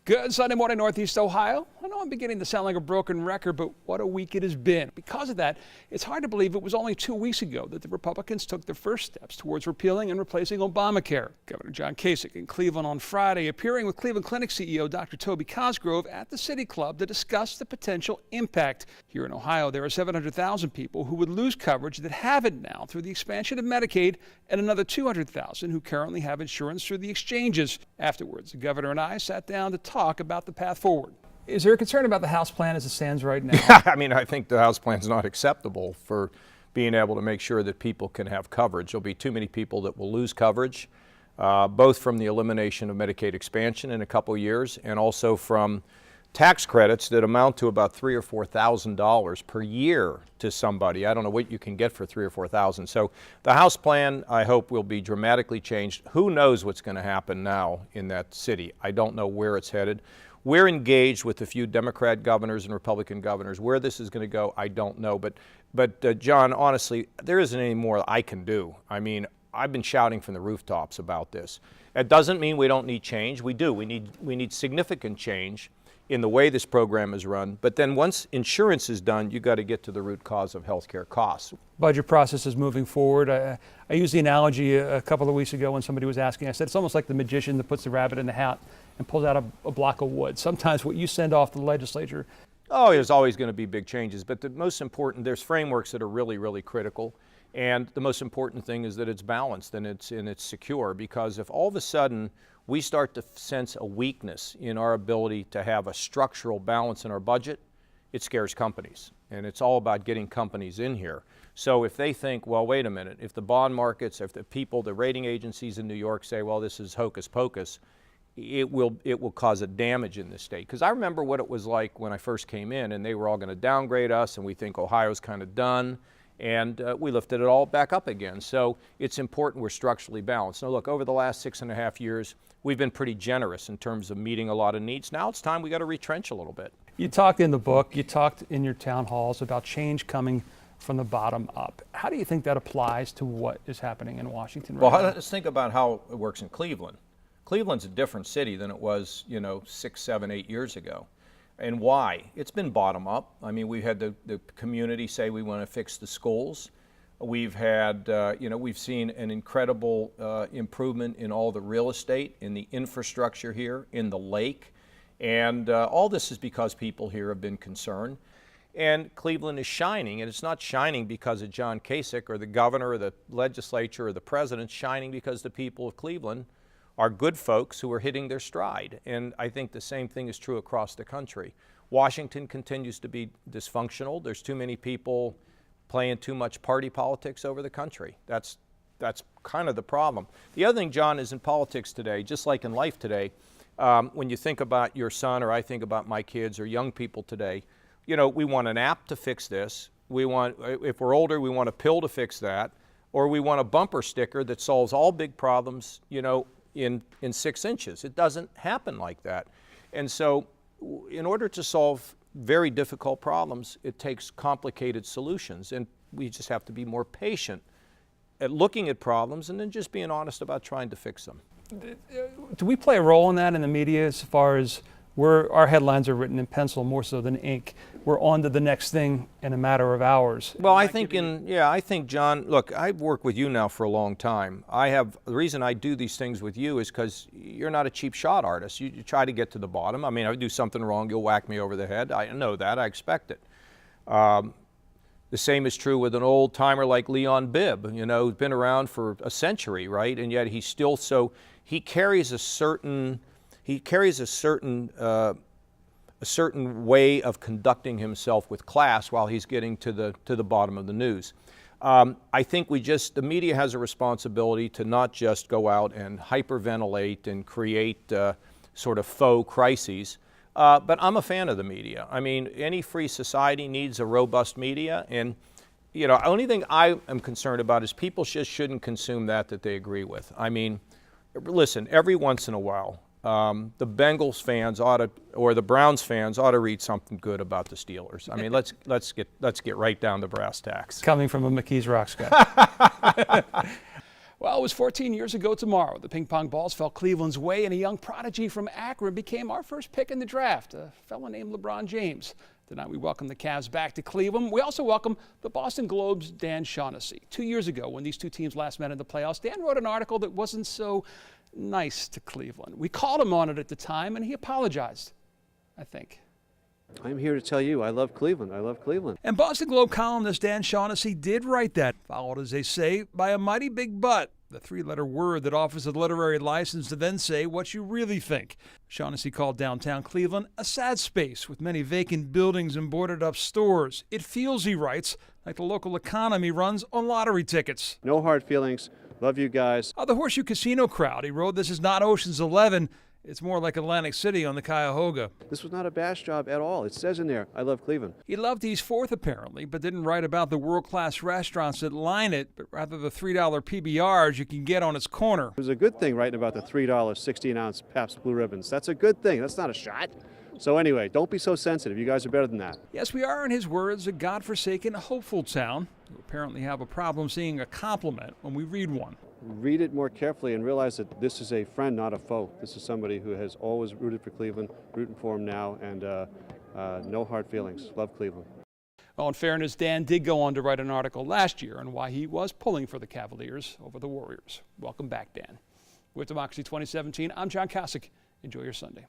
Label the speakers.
Speaker 1: Good Sunday morning, Northeast Ohio. I know I'm beginning to sound like a broken record, but what a week it has been. Because of that, it's hard to believe it was only 2 weeks ago that the Republicans took their first steps towards repealing and replacing Obamacare. Governor John Kasich in Cleveland on Friday, appearing with Cleveland Clinic CEO Dr. Toby Cosgrove at the City Club to discuss the potential impact. Here in Ohio, there are 700,000 people who would lose coverage that have it now through the expansion of Medicaid, and another 200,000 who currently have insurance through the exchanges. Afterwards, the governor and I sat down to talk about the path forward. Is there a concern about the House plan as it stands right now?
Speaker 2: Yeah, I mean, I think the House plan is not acceptable for being able to make sure that people can have coverage. There'll be too many people that will lose coverage, both from the elimination of Medicaid expansion in a couple years and also from tax credits that amount to about $3,000 or $4,000 per year to somebody. I don't know what you can get for $3,000 or $4,000. So the House plan, I hope, will be dramatically changed. Who knows what's going to happen now in that city? I don't know where it's headed. We're engaged with a few Democrat governors and Republican governors. Where this is going to go, I don't know. But John, honestly, there isn't any more I can do. I mean, I've been shouting from the rooftops about this. It doesn't mean we don't need change. We do. We need significant change in the way this program is run. But then once insurance is done, you've got to get to the root cause of health care costs.
Speaker 1: Budget process is moving forward. I used the analogy a couple of weeks ago when somebody was asking. I said it's almost like the magician that puts the rabbit in the hat and pulls out a block of wood. Sometimes what you send off to the legislature.
Speaker 2: Oh, there's always going to be big changes. But the most important, there's frameworks that are really, really critical. And the most important thing is that it's balanced and it's secure. Because if all of a sudden we start to sense a weakness in our ability to have a structural balance in our budget, it scares companies. And it's all about getting companies in here. So if they think, well, wait a minute, if the bond markets, if the people, the rating agencies in New York say, well, this is hocus pocus, it will cause a damage in this state. Because I remember what it was like when I first came in, and they were all going to downgrade us, and we think Ohio's kind of done. And we lifted it all back up again. So it's important we're structurally balanced. Now look, over the last 6.5 years, we've been pretty generous in terms of meeting a lot of needs. Now it's time we got to retrench a little bit.
Speaker 1: You talked in the book, you talked in your town halls about change coming from the bottom up. How do you think that applies to what is happening in Washington right now?
Speaker 2: Well, let's think about how it works in Cleveland. Cleveland's a different city than it was, 6, 7, 8 years ago. And why? It's been bottom up. I mean, we've had the community say we want to fix the schools. We've had, we've seen an incredible improvement in all the real estate, in the infrastructure here, in the lake. And all this is because people here have been concerned. And Cleveland is shining, and it's not shining because of John Kasich or the governor or the legislature or the president. It's shining because the people of Cleveland are good folks who are hitting their stride. And I think the same thing is true across the country. Washington continues to be dysfunctional. There's too many people playing too much party politics over the country. That's kind of the problem. The other thing, John, is in politics today, just like in life today, when you think about your son or I think about my kids or young people today, we want an app to fix this. We want, if we're older, we want a pill to fix that. Or we want a bumper sticker that solves all big problems, in 6 inches. It doesn't happen like that. And so in order to solve very difficult problems, it takes complicated solutions. And we just have to be more patient at looking at problems and then just being honest about trying to fix them.
Speaker 1: Do we play a role in that in the media as far as our headlines are written in pencil more so than ink? We're on to the next thing in a matter of hours.
Speaker 2: Well, I think John, look, I've worked with you now for a long time. The reason I do these things with you is because you're not a cheap shot artist. You try to get to the bottom. I mean, if I do something wrong, you'll whack me over the head. I know that. I expect it. The same is true with an old timer like Leon Bibb, who's been around for a century, right? And yet he's still he carries a certain way of conducting himself with class while he's getting to the bottom of the news. I think the media has a responsibility to not just go out and hyperventilate and create sort of faux crises, but I'm a fan of the media. I mean, any free society needs a robust media, and the only thing I am concerned about is people just shouldn't consume that they agree with. I mean, listen, every once in a while, the Bengals fans or the Browns fans ought to read something good about the Steelers. I mean, let's get right down to brass tacks.
Speaker 1: Coming from a McKees Rocks guy. Well, it was 14 years ago tomorrow. The ping pong balls fell Cleveland's way, and a young prodigy from Akron became our first pick in the draft, a fellow named LeBron James. Tonight we welcome the Cavs back to Cleveland. We also welcome the Boston Globe's Dan Shaugnessy. 2 years ago, when these two teams last met in the playoffs, Dan wrote an article that wasn't so nice to Cleveland. We called him on it at the time, and he apologized, I think.
Speaker 3: I'm here to tell you I love Cleveland. I love Cleveland.
Speaker 1: And Boston Globe columnist Dan Shaugnessy did write that, followed, as they say, by a mighty big but, the three-letter word that offers a literary license to then say what you really think. Shaugnessy called downtown Cleveland a sad space with many vacant buildings and boarded-up stores. It feels, he writes, like the local economy runs on lottery tickets.
Speaker 3: No hard feelings. Love you guys.
Speaker 1: The Horseshoe Casino crowd, he wrote, this is not Ocean's 11. It's more like Atlantic City on the Cuyahoga.
Speaker 3: This was not a bash job at all. It says in there, I love Cleveland.
Speaker 1: He loved East 4th, apparently, but didn't write about the world-class restaurants that line it, but rather the $3 PBRs you can get on its corner.
Speaker 3: It was a good thing writing about the $3 16-ounce Pabst Blue Ribbons. That's a good thing. That's not a shot. So anyway, don't be so sensitive. You guys are better than that.
Speaker 1: Yes, we are, in his words, a godforsaken, hopeful town. We apparently have a problem seeing a compliment when we read one.
Speaker 3: Read it more carefully and realize that this is a friend, not a foe. This is somebody who has always rooted for Cleveland, rooting for him now, and no hard feelings. Love Cleveland.
Speaker 1: Well, in fairness, Dan did go on to write an article last year on why he was pulling for the Cavaliers over the Warriors. Welcome back, Dan. With Democracy 2017, I'm John Kasich. Enjoy your Sunday.